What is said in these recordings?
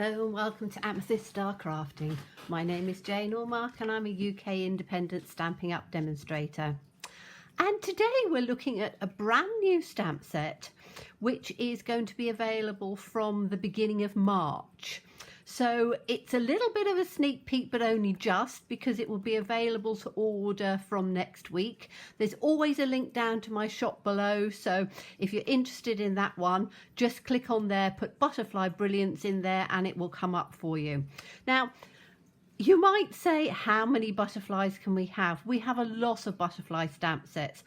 Hello and welcome to Amethyst Star Crafting. My name is Jane Allmark and I'm a UK independent Stampin' Up demonstrator. And today we're looking at a brand new stamp set which is going to be available from the beginning of March. So it's a little bit of a sneak peek, but only just, because it will be available to order from next week. There's always a link down to my shop below, so if you're interested in that one, just click on there, put Butterfly Brilliance in there and it will come up for you. Now, you might say, how many butterflies can we have? We have a lot of butterfly stamp sets.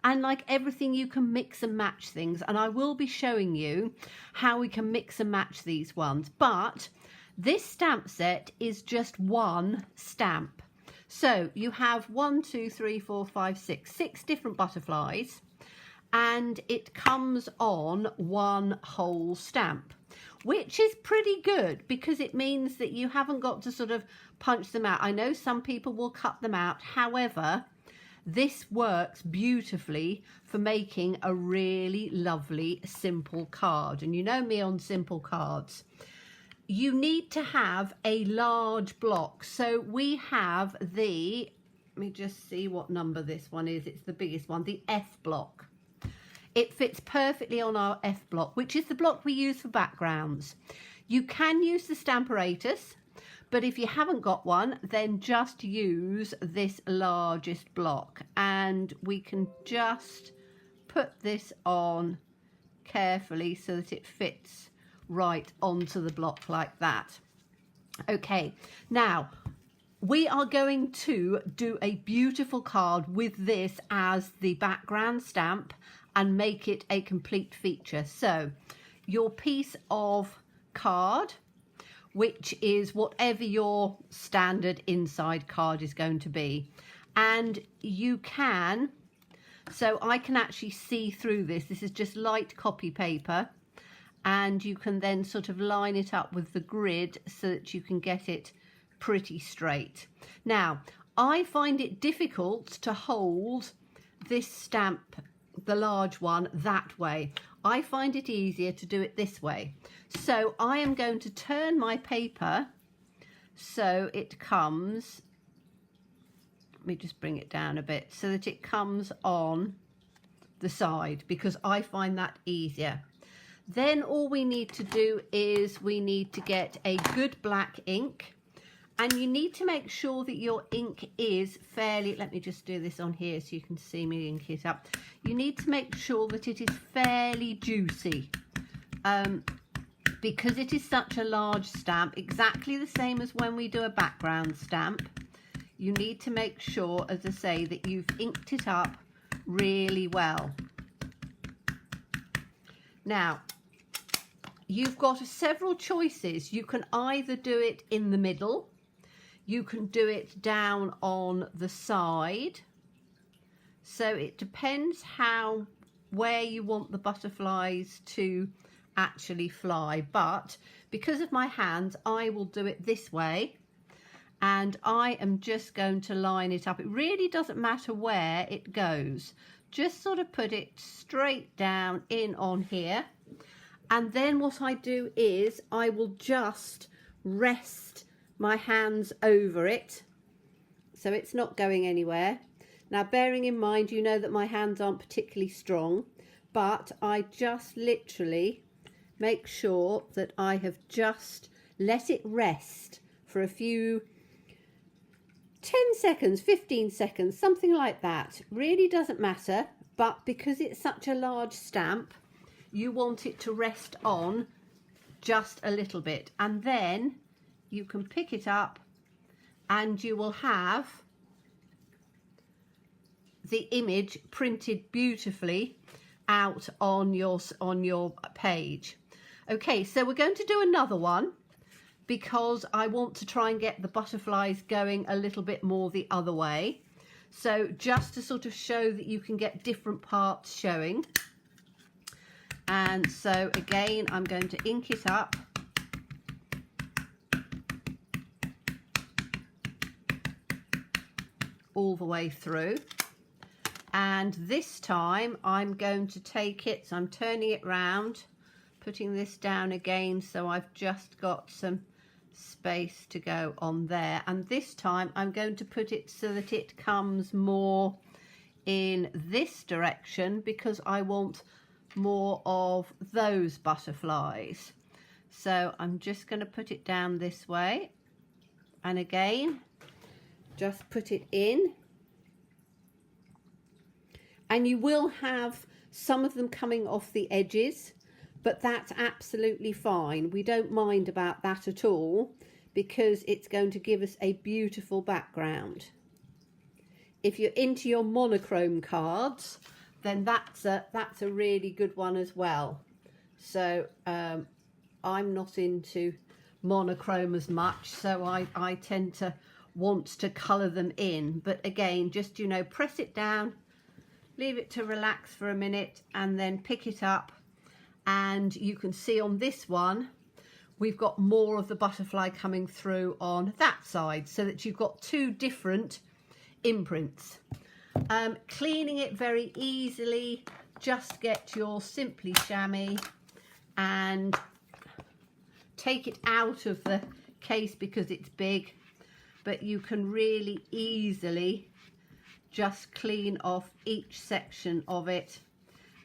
And like everything, you can mix and match things. And I will be showing you how we can mix and match these ones. But this stamp set is just one stamp. So you have 6 different butterflies. And it comes on one whole stamp, which is pretty good because it means that you haven't got to sort of punch them out. I know some people will cut them out. However, this works beautifully for making a really lovely simple card. And you know me on simple cards. You need to have a large block. So we have the, let me just see what number this one is. It's the biggest one, the F block. It fits perfectly on our F block, which is the block we use for backgrounds. You can use the Stamparatus, but if you haven't got one, then just use this largest block. And we can just put this on carefully so that it fits right onto the block like that. Okay, now we are going to do a beautiful card with this as the background stamp and make it a complete feature. So your piece of card, which is whatever your standard inside card is going to be, and you can, so I can actually see through this. This is just light copy paper, and you can then sort of line it up with the grid so that you can get it pretty straight. Now, I find it difficult to hold this stamp, the large one, that way. I find it easier to do it this way. So I am going to turn my paper so it comes, let me just bring it down a bit, so that it comes on the side, because I find that easier. Then all we need to do is we need to get a good black ink, and you need to make sure that your ink is fairly, let me just do this on here so you can see me ink it up. You need to make sure that it is fairly juicy, because it is such a large stamp, exactly the same as when we do a background stamp. You need to make sure, as I say, that you've inked it up really well. Now, you've got several choices. You can either do it in the middle, you can do it down on the side. So it depends where you want the butterflies to actually fly. But because of my hands, I will do it this way. And I am just going to line it up. It really doesn't matter where it goes. Just sort of put it straight down in on here. And then what I do is I will just rest my hands over it so it's not going anywhere. Now, bearing in mind, you know that my hands aren't particularly strong, but I just literally make sure that I have just let it rest for a few 10 seconds, 15 seconds, something like that. Really doesn't matter, but because it's such a large stamp, you want it to rest on just a little bit, and then you can pick it up and you will have the image printed beautifully out on your page. Okay, so we're going to do another one because I want to try and get the butterflies going a little bit more the other way. So just to sort of show that you can get different parts showing. And so again, I'm going to ink it up. All the way through. And this time I'm going to take it, so I'm turning it round putting this down again, so I've just got some space to go on there, and this time I'm going to put it so that it comes more in this direction because I want more of those butterflies. So I'm just going to put it down this way, and again just put it in, and you will have some of them coming off the edges, but that's absolutely fine. We don't mind about that at all because it's going to give us a beautiful background. If you're into your monochrome cards, then that's a really good one as well. So I'm not into monochrome as much, so I tend to want to colour them in. But again, just, you know, press it down, leave it to relax for a minute, and then pick it up. And you can see on this one, we've got more of the butterfly coming through on that side, so that you've got two different imprints. Cleaning it very easily, just get your Simply Chamois and take it out of the case because it's big, but you can really easily just clean off each section of it,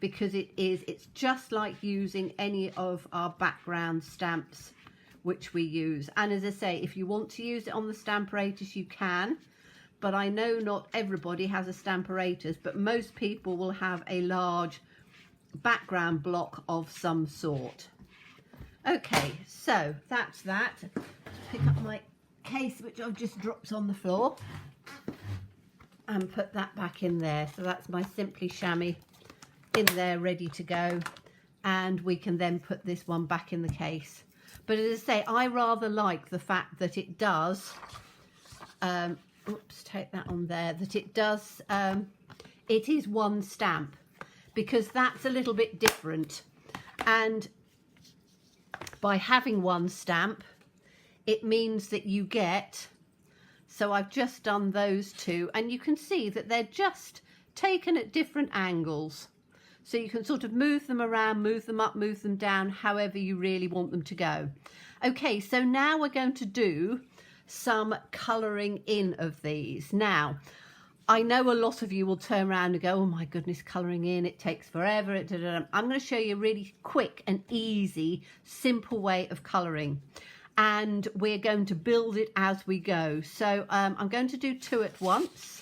because it's just like using any of our background stamps which we use. And as I say, if you want to use it on the Stamparatus, you can, but I know not everybody has a Stamparatus, but most people will have a large background block of some sort. Okay, so that's that. Pick up my case which I've just dropped on the floor and put that back in there. So that's my Simply Chamois in there ready to go, and we can then put this one back in the case. But as I say, I rather like the fact that it does oops, take that on there, that it does it is one stamp, because that's a little bit different, and by having one stamp it means that you get, so I've just done those two, and you can see that they're just taken at different angles. So you can sort of move them around, move them up, move them down, however you really want them to go. Okay, so now we're going to do some colouring in of these. Now, I know a lot of you will turn around and go, oh my goodness, colouring in, it takes forever. I'm going to show you a really quick and easy, simple way of colouring. And we're going to build it as we go. So I'm going to do two at once,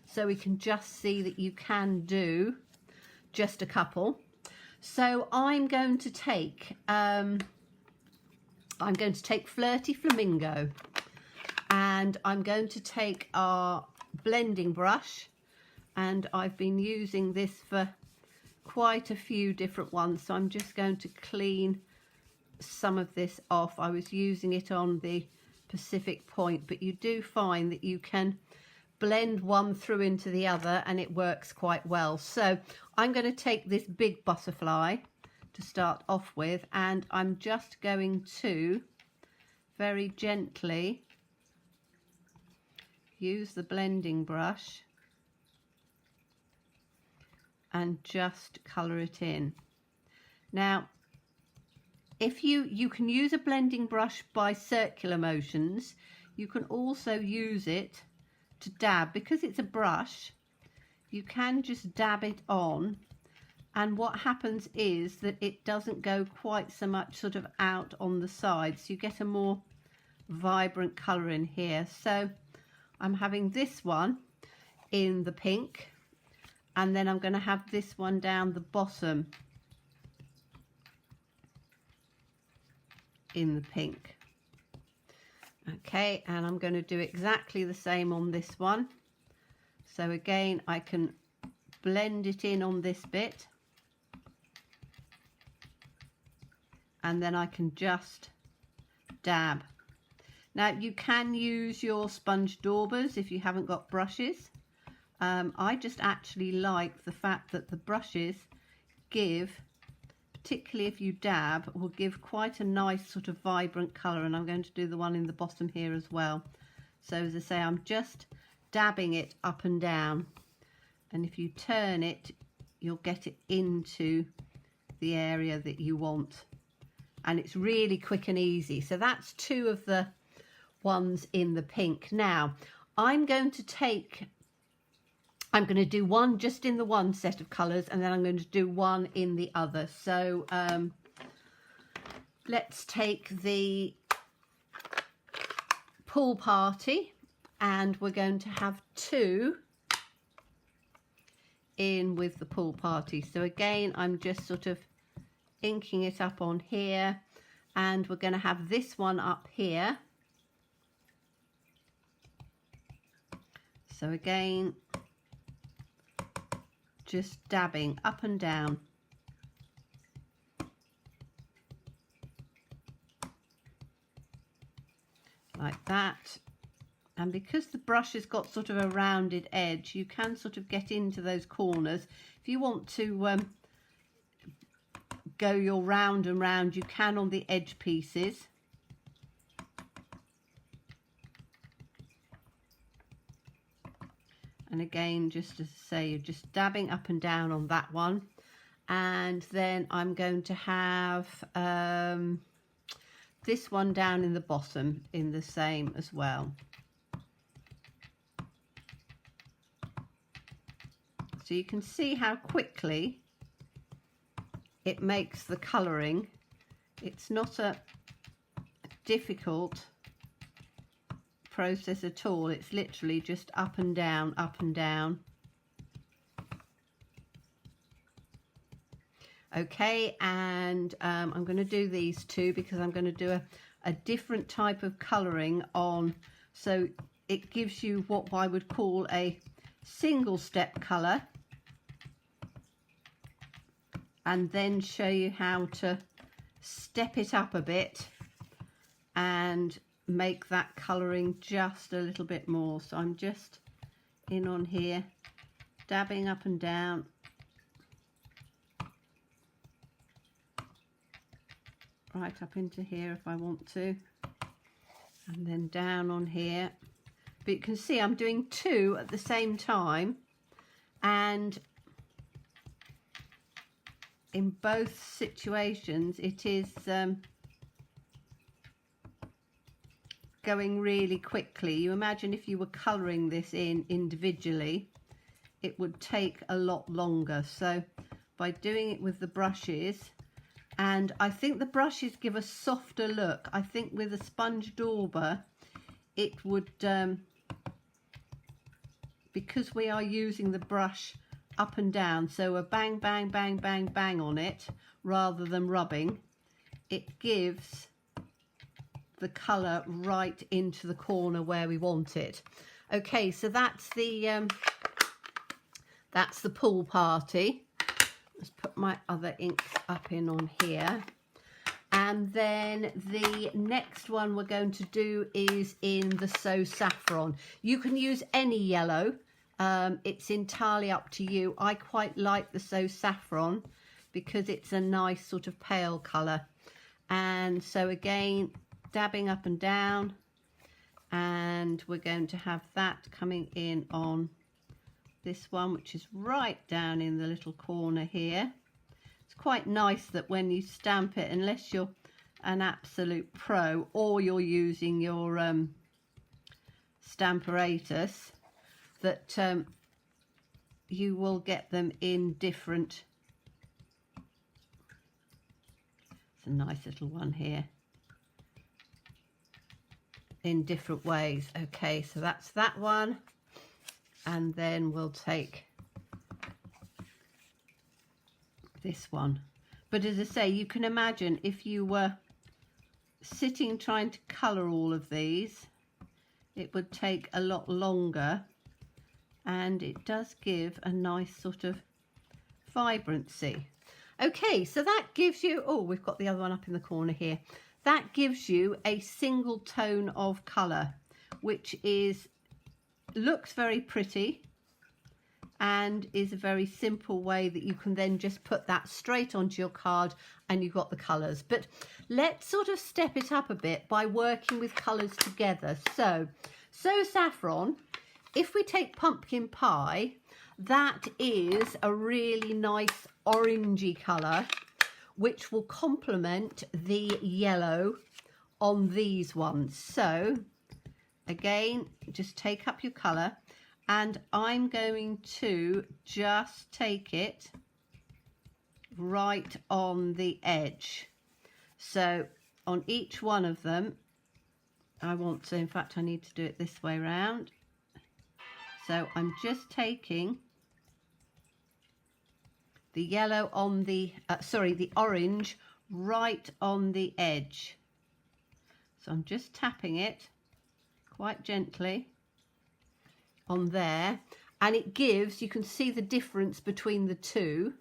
so we can just see that you can do just a couple. So I'm going to take Flirty Flamingo, and I'm going to take our blending brush, and I've been using this for quite a few different ones, so I'm just going to clean some of this off. I was using it on the Pacific Point, but you do find that you can blend one through into the other and it works quite well. So I'm going to take this big butterfly to start off with, and I'm just going to very gently use the blending brush and just colour it in. Now, if you can use a blending brush by circular motions, you can also use it to dab. Because it's a brush, you can just dab it on, and what happens is that it doesn't go quite so much sort of out on the sides, so you get a more vibrant colour in here. So I'm having this one in the pink, and then I'm going to have this one down the bottom in the pink. Okay, and I'm going to do exactly the same on this one. So again, I can blend it in on this bit, and then I can just dab. Now you can use your sponge daubers if you haven't got brushes. I just actually like the fact that the brushes give, particularly if you dab, will give quite a nice sort of vibrant colour, and I'm going to do the one in the bottom here as well. So as I say, I'm just dabbing it up and down, and if you turn it, you'll get it into the area that you want. and it's really quick and easy. So that's 2 of the ones in the pink. Now I'm going to do one just in the one set of colours, and then I'm going to do one in the other. So let's take the pool party, and we're going to have 2 in with the pool party. So again, I'm just sort of inking it up on here, and we're going to have this one up here. So again, just dabbing up and down. Like that. And because the brush has got sort of a rounded edge, you can sort of get into those corners. If you want to go your round and round, you can on the edge pieces. And again, just as I say, you're just dabbing up and down on that one. And then I'm going to have this one down in the bottom in the same as well. So you can see how quickly it makes the colouring. It's not a difficult process at all. It's literally just up and down, up and down. Okay, and I'm going to do these 2 because I'm going to do a different type of colouring on, so it gives you what I would call a single step colour, and then show you how to step it up a bit and make that colouring just a little bit more. So I'm just in on here, dabbing up and down. Right up into here if I want to, and then down on here. But you can see I'm doing 2 at the same time, and in both situations it is going really quickly. You imagine if you were colouring this in individually, it would take a lot longer. So by doing it with the brushes, and I think the brushes give a softer look. I think with a sponge dauber it would, because we are using the brush up and down, so a bang, bang, bang, bang, bang on it rather than rubbing, it gives the colour right into the corner where we want it. Okay, so that's the pool party. Let's put my other inks up in on here. And then the next one we're going to do is in the So Saffron. You can use any yellow. It's entirely up to you. I quite like the So Saffron because it's a nice sort of pale colour. And so again, dabbing up and down, and we're going to have that coming in on this one, which is right down in the little corner here. It's quite nice that when you stamp it, unless you're an absolute pro or you're using your Stamparatus, that you will get them in different. It's a nice little one here, in different ways. Okay, so that's that one. And then we'll take this one. But as I say, you can imagine if you were sitting trying to colour all of these, it would take a lot longer, and it does give a nice sort of vibrancy. Okay, so that gives you, oh, we've got the other one up in the corner here. That gives you a single tone of colour, which looks very pretty and is a very simple way that you can then just put that straight onto your card and you've got the colours. But let's sort of step it up a bit by working with colours together. So Saffron, if we take Pumpkin Pie, that is a really nice orangey colour, which will complement the yellow on these ones. So again, just take up your colour, and I'm going to just take it right on the edge. So on each one of them, I want to, in fact I need to do it this way round. So I'm just taking the yellow on the, the orange right on the edge. So I'm just tapping it quite gently on there, and it gives, you can see the difference between the two.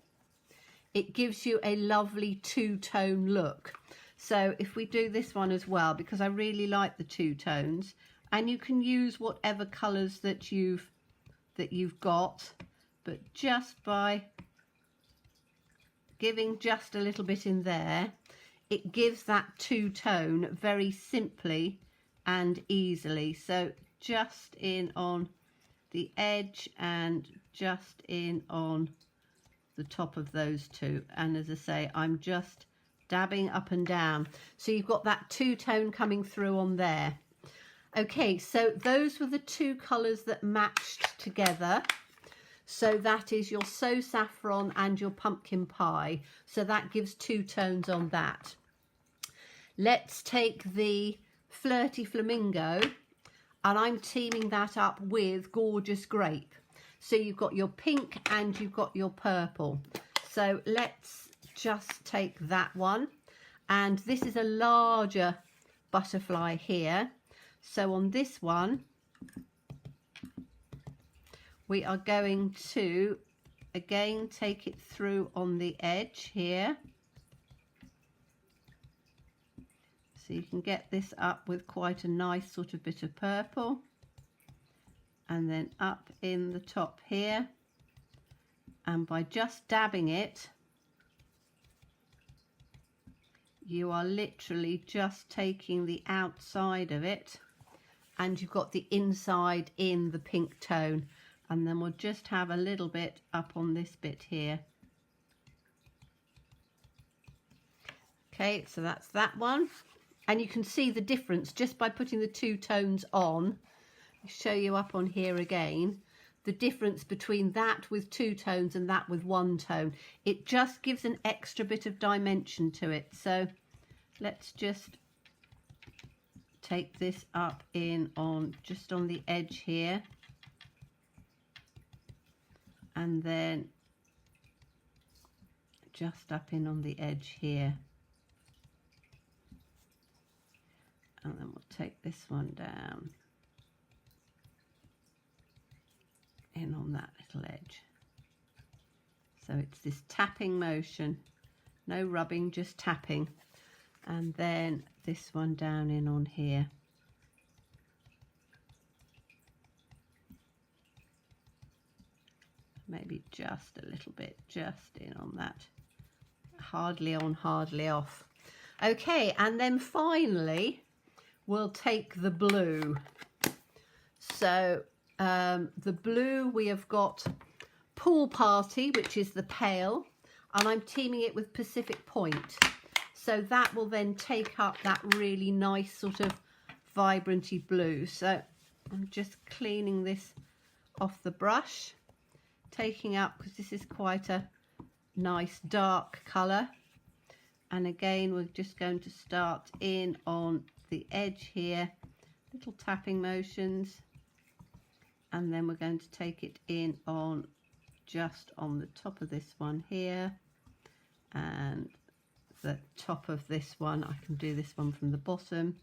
It gives you a lovely two-tone look. So if we do this one as well, because I really like the two tones, and you can use whatever colours that you've got, but just by giving just a little bit in there, it gives that two-tone very simply and easily. So just in on the edge and just in on the top of those two, and as I say, I'm just dabbing up and down, so you've got that two-tone coming through on there. Okay, so those were the two colours that matched together. So that is your So Saffron and your Pumpkin Pie. So that gives two tones on that. Let's take the Flirty Flamingo, and I'm teaming that up with Gorgeous Grape. So you've got your pink and you've got your purple. So let's just take that one. And this is a larger butterfly here. So on this one, we are going to again take it through on the edge here. So you can get this up with quite a nice sort of bit of purple. And then up in the top here, and by just dabbing it, you are literally just taking the outside of it, and you've got the inside in the pink tone. And then we'll just have a little bit up on this bit here. Okay, so that's that one, and you can see the difference just by putting the two tones on. Show you up on here again, the difference between that with two tones and that with one tone. It just gives an extra bit of dimension to it. So let's just take this up in on just on the edge here, and then just up in on the edge here, and then we'll take this one down in on that little edge. So it's this tapping motion, no rubbing, just tapping, and then this one down in on here. Maybe just a little bit just in on that, hardly on, hardly off. Okay, and then finally we'll take the blue. So the blue, we have got Pool Party, which is the pale, and I'm teaming it with Pacific Point. So that will then take up that really nice sort of vibranty blue. So I'm just cleaning this off the brush, taking up, because this is quite a nice dark colour. And again, we're just going to start in on the edge here, little tapping motions. And then we're going to take it in on just on the top of this one here, and the top of this one. I can do this one from the bottom,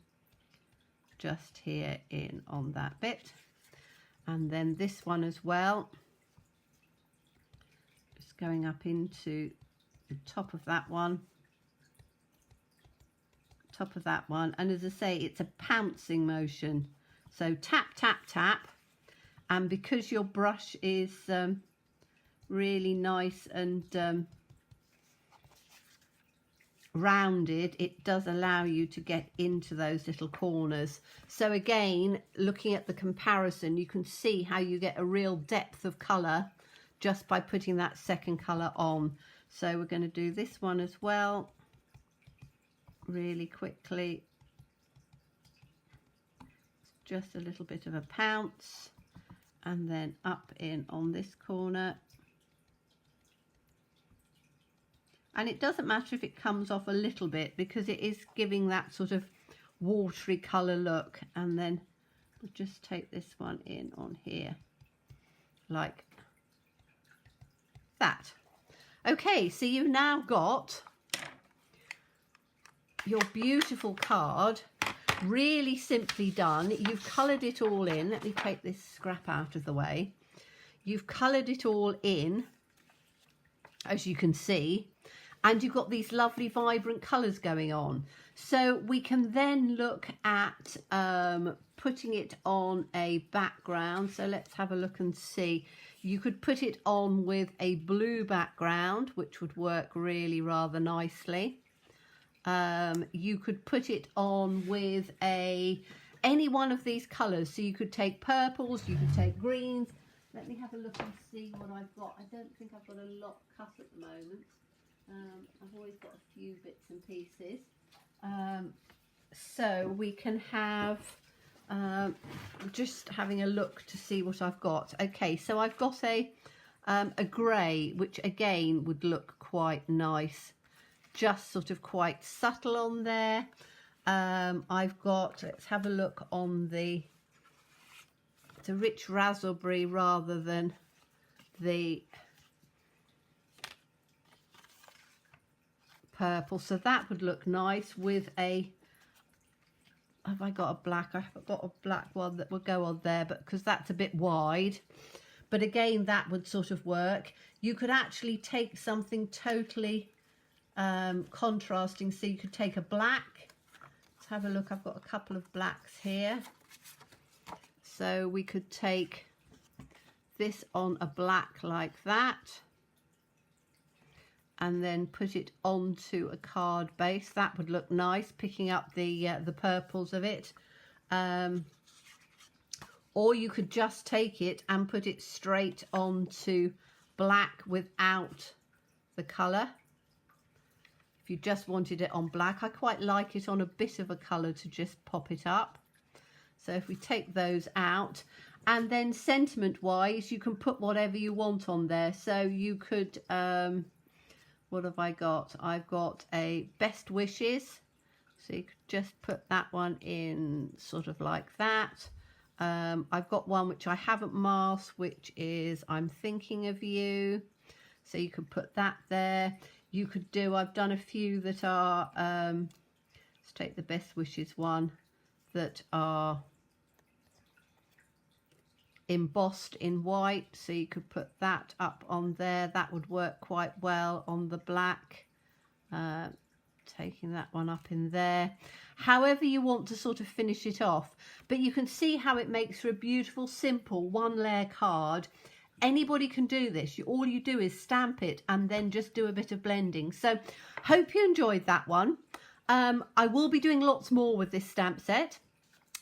just here in on that bit, and then this one as well, just going up into the top of that one, and as I say, it's a pouncing motion. So tap, tap, tap. And because your brush is really nice and rounded, it does allow you to get into those little corners. So again, looking at the comparison, you can see how you get a real depth of colour just by putting that second colour on. So we're going to do this one as well, really quickly. Just a little bit of a pounce, and then up in on this corner. And it doesn't matter if it comes off a little bit, because it is giving that sort of watery colour look. And then we'll just take this one in on here like that. Okay, so you've now got your beautiful card, really simply done. You've coloured it all in. Let me take this scrap out of the way. You've coloured it all in, as you can see, and you've got these lovely vibrant colours going on. So we can then look at putting it on a background. So let's have a look and see. You could put it on with a blue background, which would work really rather nicely. You could put it on with any one of these colours. So you could take purples, you could take greens. Let me have a look and see what I've got. I don't think I've got a lot cut at the moment. I've always got a few bits and pieces. So we can have, just having a look to see what I've got. Okay, so I've got a grey, which again would look quite nice. Just sort of quite subtle on there. I've got, let's have a look on the, it's a rich raspberry rather than the purple, so that would look nice with a, have I got a black? I've got a black one that would go on there, but because that's a bit wide, but again that would sort of work. You could actually take something totally contrasting, so you could take a black. Let's have a look. I've got a couple of blacks here, so we could take this on a black like that, and then put it onto a card base. That would look nice, picking up the purples of it. Or you could just take it and put it straight onto black without the colour. If you just wanted it on black, I quite like it on a bit of a colour to just pop it up. So if we take those out, and then sentiment wise, you can put whatever you want on there. So you could, what have I got? I've got a best wishes. So you could just put that one in sort of like that. I've got one which I haven't masked, which is I'm thinking of you. So you could put that there. You could do, I've done a few that are, let's take the best wishes one, that are embossed in white. So you could put that up on there. That would work quite well on the black. Taking that one up in there. However you want to sort of finish it off. But you can see how it makes for a beautiful, simple one-layer card. Anybody can do this. All you do is stamp it and then just do a bit of blending. So hope you enjoyed that one. I will be doing lots more with this stamp set,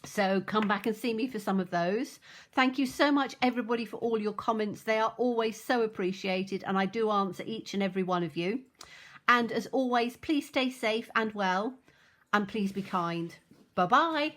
so come back and see me for some of those. Thank you so much everybody for all your comments. They are always so appreciated, and I do answer each and every one of you. And as always, please stay safe and well, and please be kind. Bye bye.